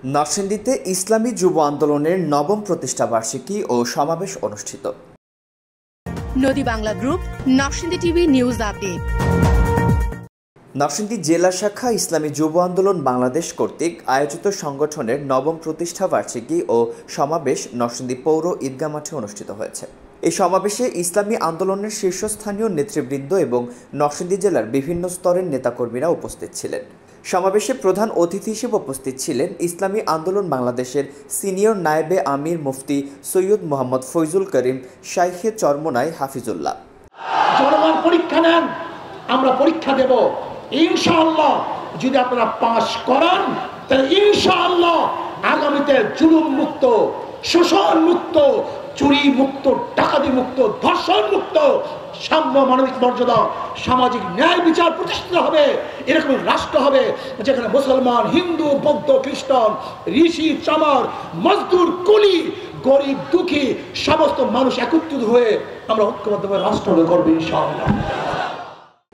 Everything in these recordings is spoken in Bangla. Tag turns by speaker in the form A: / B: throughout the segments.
A: নরসিংদীতে ইসলামী যুব আন্দোলনের নবম প্রতিষ্ঠাবার্ষিকী ও সমাবেশ অনুষ্ঠিত।
B: নদী Bangla group, Narsingdi TV news update.
A: Narsingdi জেলা শাখা ইসলামী যুব আন্দোলন বাংলাদেশ কর্তৃক আয়োজিত সংগঠনের নবম প্রতিষ্ঠাবার্ষিকী ও সমাবেশ নরসিংদী পৌর ঈদগাহ মাঠে অনুষ্ঠিত হয়েছে। এই সমাবেশে ইসলামী আন্দোলনের শীর্ষস্থানীয় নেতৃবৃন্দ এবং নরসিংদী জেলার বিভিন্ন স্তরের নেতাকর্মীরা উপস্থিত ছিলেন। সমাবেশে প্রধান অতিথি হিসেবে উপস্থিত ছিলেন ইসলামী আন্দোলন বাংলাদেশের সিনিয়র নায়েবে আমির মুফতি সৈয়দ মোহাম্মদ ফৈজুল করিম শাইখে চরমোনাই হাফিজুল্লাহ।
C: জনগণ পরীক্ষা নেন, আমরা পরীক্ষা দেব, ইনশাআল্লাহ যদি আপনারা পাস করেন তাহলে ইনশাআল্লাহ আগামীতে জুলুম মুক্ত, শোষণ মুক্ত, চুরি মুক্ত, ডাকাতি মুক্ত, ধর্ষণ মুক্ত, সাম্য, মানবিক মর্যাদা, সামাজিক ন্যায় বিচার প্রতিষ্ঠিত হবে। এরকম রাষ্ট্র হবে যেখানে মুসলমান, হিন্দু, বৌদ্ধ, খ্রিস্টান, ঋষি, চামার, মজদুর, কুলি, গরিব, দুঃখী সমস্ত মানুষ একত্রিত হয়ে আমরা ঐক্যবদ্ধভাবে রাষ্ট্র গড়ব ইনশাআল্লাহ।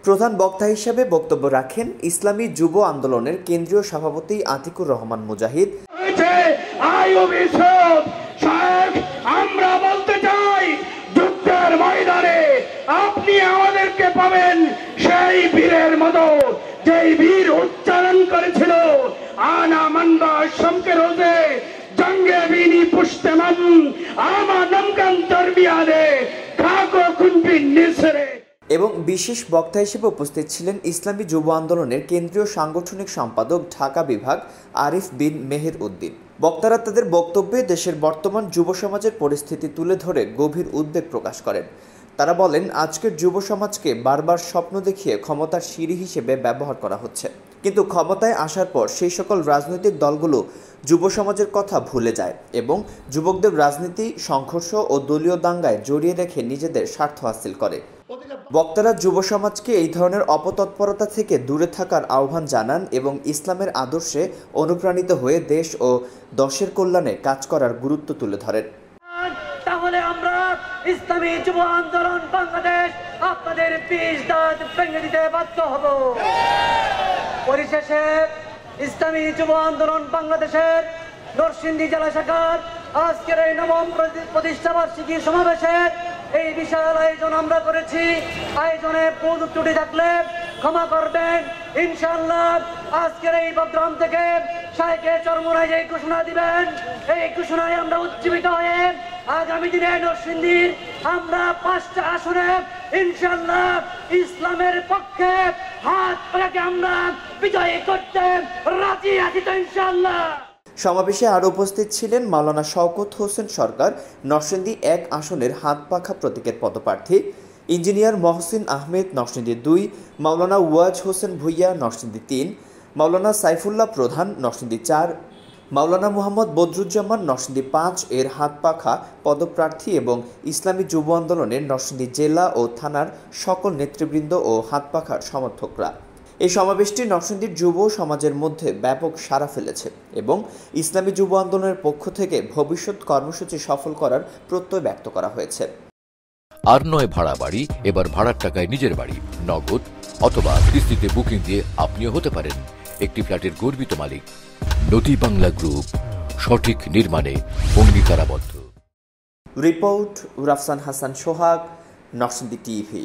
A: প্রধান বক্তা হিসেবে বক্তব্য রাখেন ইসলামী যুব আন্দোলনের কেন্দ্রীয় সভাপতি আতিকুর রহমান মুজাহিদ।
D: আমরা বলতে চাই, যুদ্ধের ময়দানে আপনি আমাদেরকে পাবেন সেই বীরের মতো, যেই বীর উচ্চারণ করেছিল আনা মানবা শমকে রোজে জঙ্গে বিনি পুষ্টেমান আমা নমকান তরবিয়ারে খাকো কুনবি নিসরে।
A: এবং বিশেষ বক্তা হিসেবে উপস্থিত ছিলেন ইসলামী যুব আন্দোলনের কেন্দ্রীয় সাংগঠনিক সম্পাদক ঢাকা বিভাগ আরিফ বিন মেহের উদ্দিন। বক্তারা তাদের বক্তব্যে দেশের বর্তমান যুব সমাজের পরিস্থিতি তুলে ধরে গভীর উদ্বেগ প্রকাশ করেন। তারা বলেন, আজকের যুব সমাজকে বারবার স্বপ্ন দেখিয়ে ক্ষমতার সিঁড়ি হিসেবে ব্যবহার করা হচ্ছে, কিন্তু ক্ষমতায় আসার পর সেই সকল রাজনৈতিক দলগুলো যুব সমাজের কথা ভুলে যায় এবং যুবকদের রাজনীতি, সংঘর্ষ ও দলীয় দাঙ্গায় জড়িয়ে রেখে নিজেদের স্বার্থ হাসিল করে। বক্তারা যুব সমাজকে এই ধরনের অপতৎপরতা থেকে দূরে থাকার আহ্বান জানান এবং ইসলামের আদর্শে অনুপ্রাণিত হয়ে দেশ ও দশের কল্যাণে কাজ করার গুরুত্ব তুলে ধরেন।
E: তাহলে আমরা ইসলামী যুব আন্দোলন বাংলাদেশ আপনাদের পিছ দাঁত ভেঙে দিতে বাধ্য হব। পরিশেষে ইসলামী যুব আন্দোলন বাংলাদেশের নরসিংদী জেলা শাখার আজকের এই নবম প্রতিষ্ঠাবার্ষিকী সমাবেশের এই বিশাল আয়োজন আমরা করেছি। আয়োজনে ভুল ত্রুটি থাকলে ক্ষমা করবেন ইনশাআল্লাহ। আজকের এই প্রোগ্রাম থেকে শাইখে চরমোনাই যে ঘোষণা দিবেন, এই ঘোষণায় আমরা উজ্জীবিত হয়ে আগামী দিনে নরসিংদীর আমরা 5টা আসনে ইনশাআল্লাহ ইসলামের পক্ষে হাত পাকে আমরা বিজয়ী করতে রাজি আছি তো ইনশাআল্লাহ।
A: সমাবেশে আরও উপস্থিত ছিলেন মাওলানা শওকত হোসেন সরকার, নরসিংদী 1 আসনের হাত পাখা প্রতীকের পদপ্রার্থী, ইঞ্জিনিয়ার মহসিন আহমেদ, নরসিংদী 2, মাওলানা ওয়াজ হোসেন ভুইয়া, নরসিংদী 3, মাওলানা সাইফুল্লাহ প্রধান, নরসিংদী 4, মাওলানা মোহাম্মদ বদরুজ্জামান, নরসিংদী 5 এর হাত পাখা পদপ্রার্থী এবং ইসলামী যুব আন্দোলনের নরসিংদী জেলা ও থানার সকল নেতৃবৃন্দ ও হাত পাখার সমর্থকরা। এই সমাবেশটি নরসিংদীর যুব সমাজের মধ্যে ব্যাপক সাড়া ফেলেছে এবং ইসলামী যুব আন্দোলনের পক্ষ থেকে ভবিষ্যৎ কর্মসূচি সফল করার প্রত্যয় ব্যক্ত করা হয়েছে।
F: আর নয় ভাড়া বাড়ি, এবার ভাড়ার টাকায় নিজের বাড়ি, নগদ অথবা কিস্তিতে বুকিং দিয়ে আপনিও হতে পারেন একটি ফ্ল্যাটের গর্বিত মালিক। নদী বাংলা গ্রুপ, সঠিক নির্মাণে অঙ্গীকারাবদ্ধ।
A: Report Rafsan Hasan Sohag, Narsingdi TV.